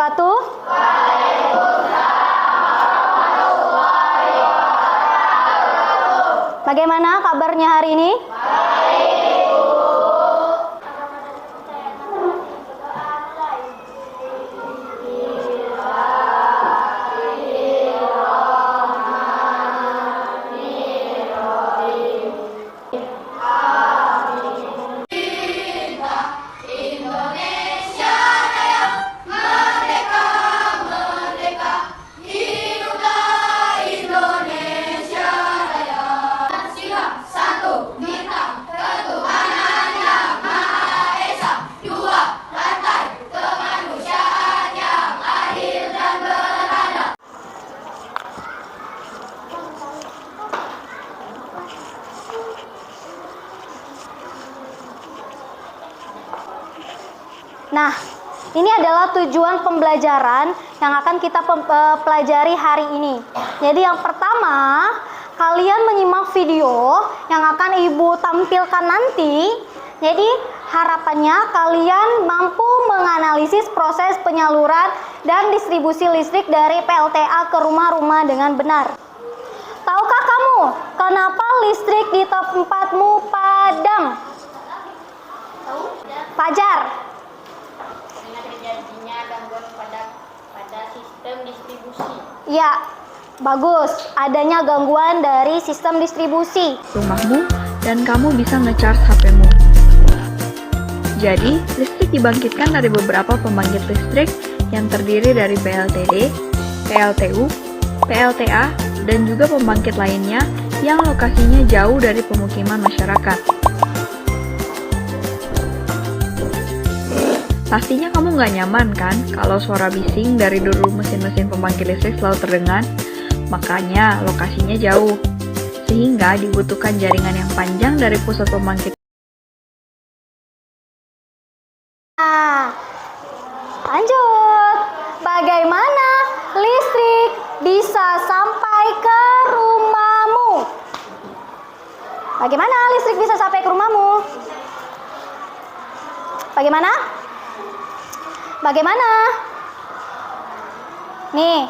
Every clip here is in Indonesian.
wabarakatuh. Bagaimana kabarnya hari ini? Nah, ini adalah tujuan pembelajaran yang akan kita pelajari hari ini. Jadi yang pertama, kalian menyimak video yang akan Ibu tampilkan nanti. Jadi harapannya kalian mampu menganalisis proses penyaluran dan distribusi listrik dari PLTA ke rumah-rumah dengan benar. Tahukah kamu kenapa listrik di tempatmu padam? Fajar. Terjadinya gangguan pada sistem distribusi. Ya, bagus. Adanya gangguan dari sistem distribusi rumahmu dan kamu bisa ngecharge HP-mu. Jadi, listrik dibangkitkan dari beberapa pembangkit listrik yang terdiri dari PLTD, PLTU, PLTA, dan juga pembangkit lainnya yang lokasinya jauh dari pemukiman masyarakat. Pastinya kamu nggak nyaman kan kalau suara bising dari dulu mesin-mesin pembangkit listrik selalu terdengar? Makanya lokasinya jauh, sehingga dibutuhkan jaringan yang panjang dari pusat pembangkit. Nah, lanjut. Bagaimana listrik bisa sampai ke rumahmu? Bagaimana listrik bisa sampai ke rumahmu? Bagaimana? Nih,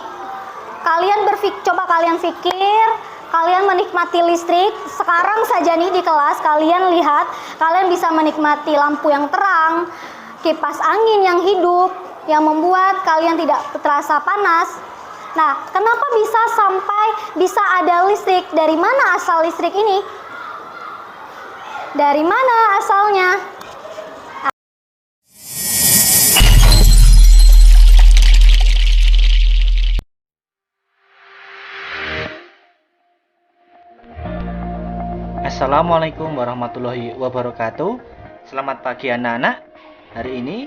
coba kalian pikir, kalian menikmati listrik. Sekarang saja nih di kelas, kalian lihat, kalian bisa menikmati lampu yang terang, kipas angin yang hidup, yang membuat kalian tidak terasa panas. Nah, kenapa bisa ada listrik? Dari mana asal listrik ini? Dari mana asalnya? Assalamualaikum warahmatullahi wabarakatuh. Selamat pagi anak-anak. Hari ini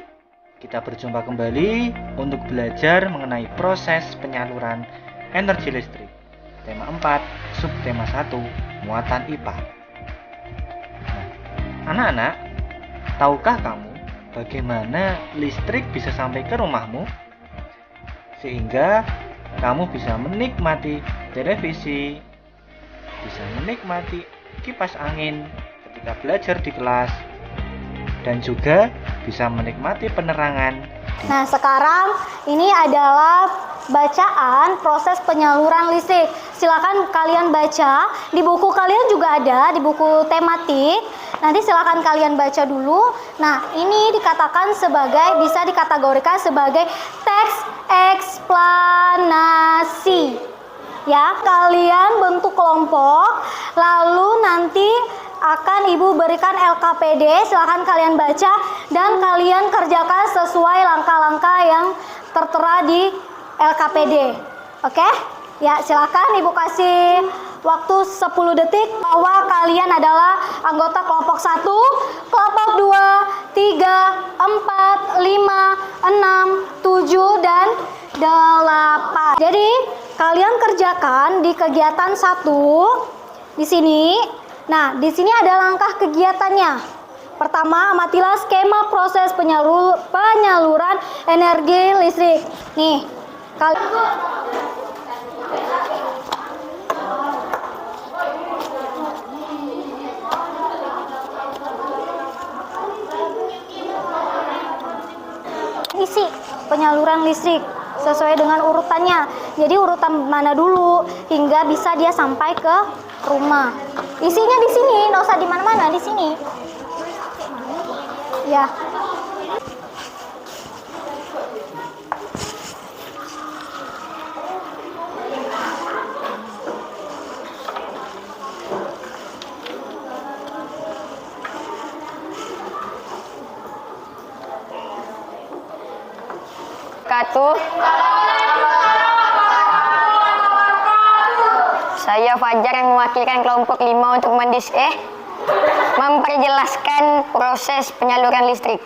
kita berjumpa kembali untuk belajar mengenai proses penyaluran energi listrik. Tema 4, subtema 1, muatan IPA. Nah, anak-anak, tahukah kamu bagaimana listrik bisa sampai ke rumahmu? Sehingga kamu bisa menikmati televisi, bisa menikmati kipas angin ketika belajar di kelas, dan juga bisa menikmati penerangan. Nah, sekarang ini adalah bacaan proses penyaluran listrik. Silakan kalian baca, di buku kalian juga ada, di buku tematik. Nanti silakan kalian baca dulu. Nah, ini bisa dikategorikan sebagai teks eksplanasi. Ya, kalian bentuk kelompok, lalu nanti akan Ibu berikan LKPD, silahkan kalian baca dan kalian kerjakan sesuai langkah-langkah yang tertera di LKPD. Oke? Ya, silahkan Ibu kasih waktu 10 detik bahwa kalian adalah anggota kelompok 1, kelompok 2, 3, 4, 5, 6, 7, dan 8. Jadi, kalian kerjakan di kegiatan 1 di sini. Nah, di sini ada langkah kegiatannya. Pertama, amatilah skema proses penyaluran energi listrik. Nih, isi penyaluran listrik sesuai dengan urutannya. Jadi urutan mana dulu hingga bisa dia sampai ke rumah. Isinya di sini, nggak usah di mana-mana, di sini. Ya. Saya Fajar yang mewakilkan kelompok 5 untuk memperjelaskan proses penyaluran listrik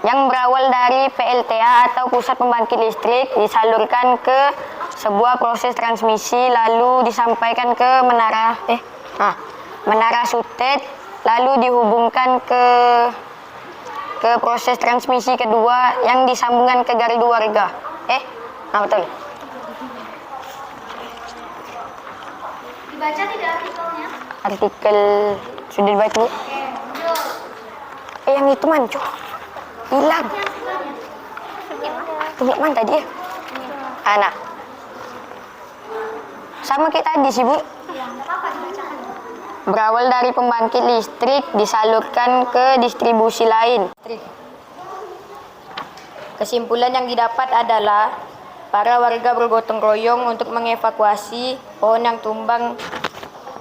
yang berawal dari PLTA atau pusat pembangkit listrik, disalurkan ke sebuah proses transmisi, lalu disampaikan ke menara sutet, lalu dihubungkan ke proses transmisi kedua yang disambungkan ke gardu warga. Betul. Dibaca tidak artikelnya? Artikel sudah dibaca, Bu. Yang itu manco. Hilang. Tunggu mana tadi ya? Anak. Sama kayak tadi sih, Bu. Iya, nggak apa-apa dibacakan. Berawal dari pembangkit listrik disalurkan ke distribusi lain. Kesimpulan yang didapat adalah para warga bergotong royong untuk mengevakuasi pohon yang tumbang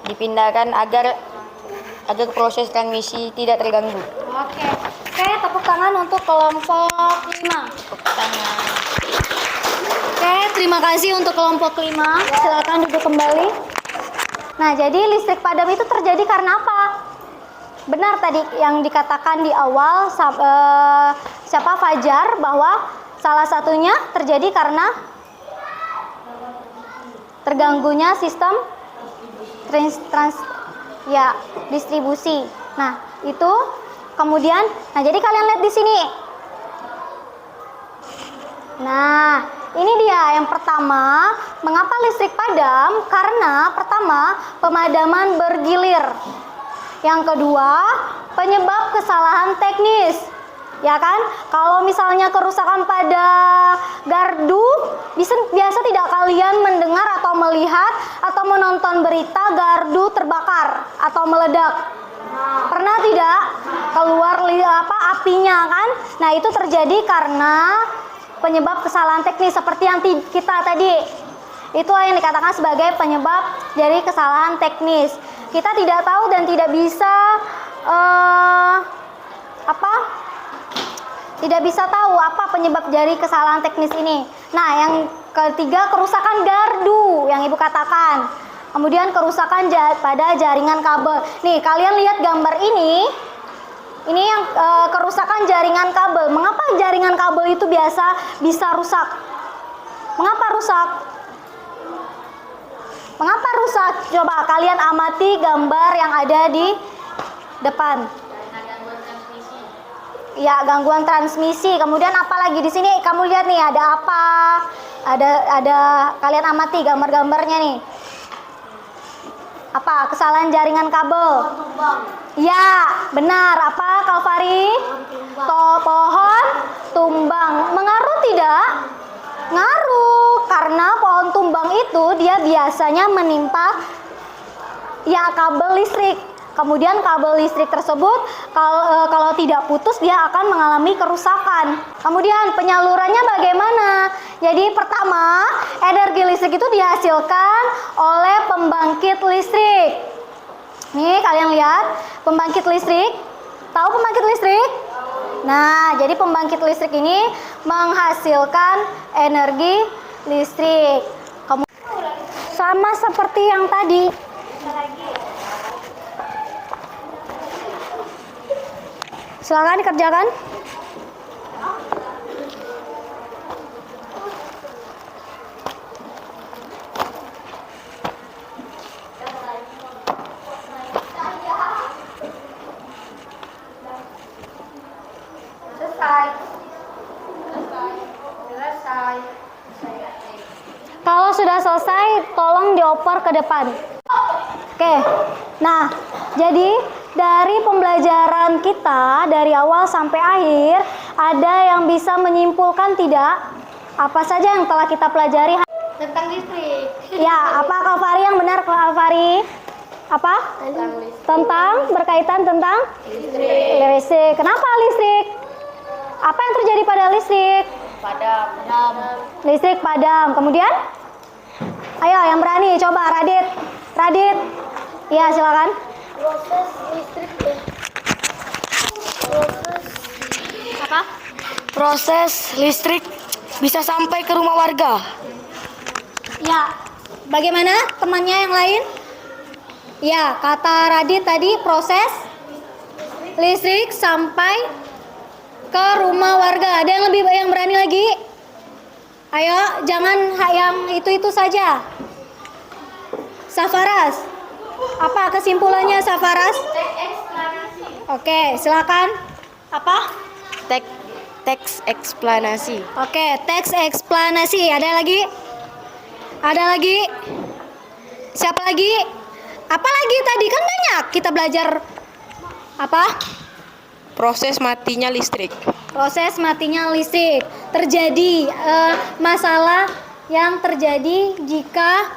dipindahkan agar proses transmisi tidak terganggu. Oke, tepuk tangan untuk kelompok 5. Tepuk tangan. Oke, terima kasih untuk kelompok 5. Silakan duduk kembali. Nah, jadi listrik padam itu terjadi karena apa? Benar tadi yang dikatakan di awal siapa Fajar, bahwa salah satunya terjadi karena terganggunya sistem distribusi. Nah, itu kemudian, jadi kalian lihat di sini. Nah, ini dia yang pertama, mengapa listrik padam? Karena pertama, pemadaman bergilir. Yang kedua, penyebab kesalahan teknis. Ya kan? Kalau misalnya kerusakan pada gardu, biasa tidak kalian mendengar atau melihat atau menonton berita gardu terbakar atau meledak. Pernah tidak? Keluar apinya kan? Nah, itu terjadi karena penyebab kesalahan teknis seperti yang kita tadi. Itulah yang dikatakan sebagai penyebab dari kesalahan teknis. Kita tidak tahu dan tidak bisa tidak bisa tahu apa penyebab dari kesalahan teknis ini. Nah, yang ketiga, kerusakan gardu yang Ibu katakan. Kemudian kerusakan pada jaringan kabel. Nih, kalian lihat gambar ini. Ini yang kerusakan jaringan kabel. Mengapa jaringan kabel itu bisa rusak? Mengapa rusak? Mengapa rusak? Coba kalian amati gambar yang ada di depan. Ya, gangguan transmisi. Kemudian apa lagi di sini? Kamu lihat nih, ada apa? Ada kalian amati gambar-gambarnya nih. Apa? Kesalahan jaringan kabel. Ya, benar. Apa, Kalvari? Pohon tumbang. Mengaruh tidak? Ngaruh, karena pohon tumbang itu dia biasanya menimpa kabel listrik. Kemudian kabel listrik tersebut kalau tidak putus dia akan mengalami kerusakan. Kemudian penyalurannya bagaimana? Jadi pertama, energi listrik itu dihasilkan oleh pembangkit listrik. Nih, kalian lihat pembangkit listrik. Tahu pembangkit listrik? Nah, jadi pembangkit listrik ini menghasilkan energi listrik. Sama seperti yang tadi. Silakan dikerjakan. Kalau sudah selesai, tolong dioper ke depan. Oke. Nah, jadi dari pembelajaran kita dari awal sampai akhir, ada yang bisa menyimpulkan tidak? Apa saja yang telah kita pelajari? Tentang listrik. Ya, apa Kalvari yang benar, Kalvari? Apa? Tentang berkaitan tentang listrik. Kenapa listrik? Apa yang terjadi pada listrik? Padam. Listrik padam. Kemudian? Ayo, yang berani coba, Radit. Radit. Ya, silakan. Proses listrik. Apa? Proses listrik bisa sampai ke rumah warga. Ya. Bagaimana temannya yang lain? Ya, kata Radit tadi proses listrik sampai ke rumah warga. Ada yang lebih yang berani lagi? Ayo, jangan yang itu saja. Safaras. Apa kesimpulannya, Safaras? Oke, silakan. Apa? Teks eksplanasi. Oke, teks eksplanasi. Ada lagi? Ada lagi? Siapa lagi? Apa lagi tadi? Kan banyak kita belajar. Apa? Proses matinya listrik. Proses matinya listrik. Terjadi masalah yang terjadi jika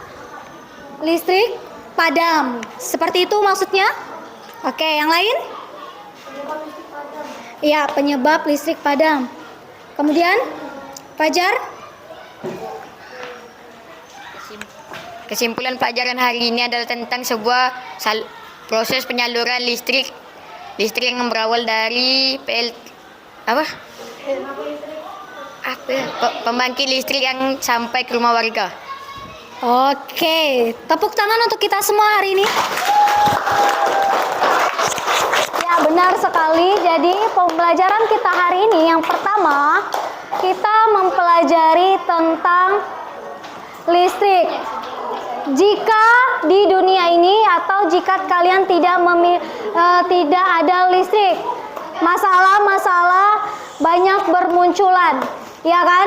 listrik padam. Seperti itu maksudnya? Oke, yang lain? Iya, penyebab listrik padam. Kemudian, Fajar? Kesimpulan pelajaran hari ini adalah tentang sebuah proses penyaluran listrik yang berawal dari pembangkit listrik yang sampai ke rumah warga. Oke, tepuk tangan untuk kita semua hari ini. Ya, benar sekali. Jadi pembelajaran kita hari ini yang pertama, kita mempelajari tentang listrik. Jika di dunia ini atau jika kalian tidak ada listrik, masalah-masalah banyak bermunculan, ya kan?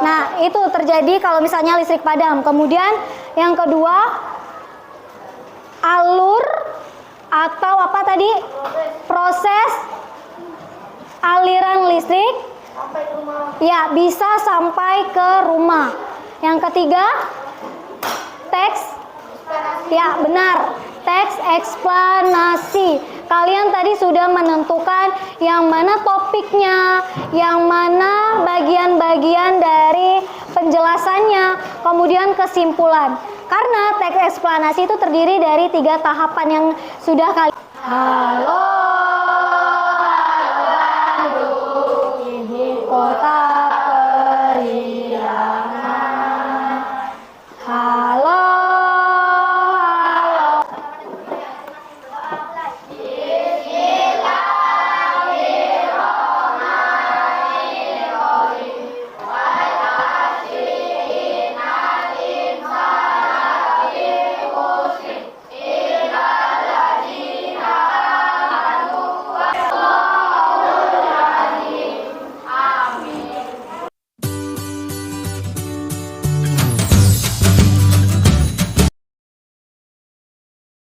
Nah, itu terjadi kalau misalnya listrik padam. Kemudian yang kedua, alur atau apa tadi? Proses aliran listrik ya bisa sampai ke rumah. Yang ketiga, teks, ya benar, teks eksplanasi. Kalian tadi sudah menentukan yang mana topiknya, yang mana bagian-bagian dari penjelasannya, kemudian kesimpulan. Karena teks eksplanasi itu terdiri dari 3 tahapan yang sudah kalian. Halo.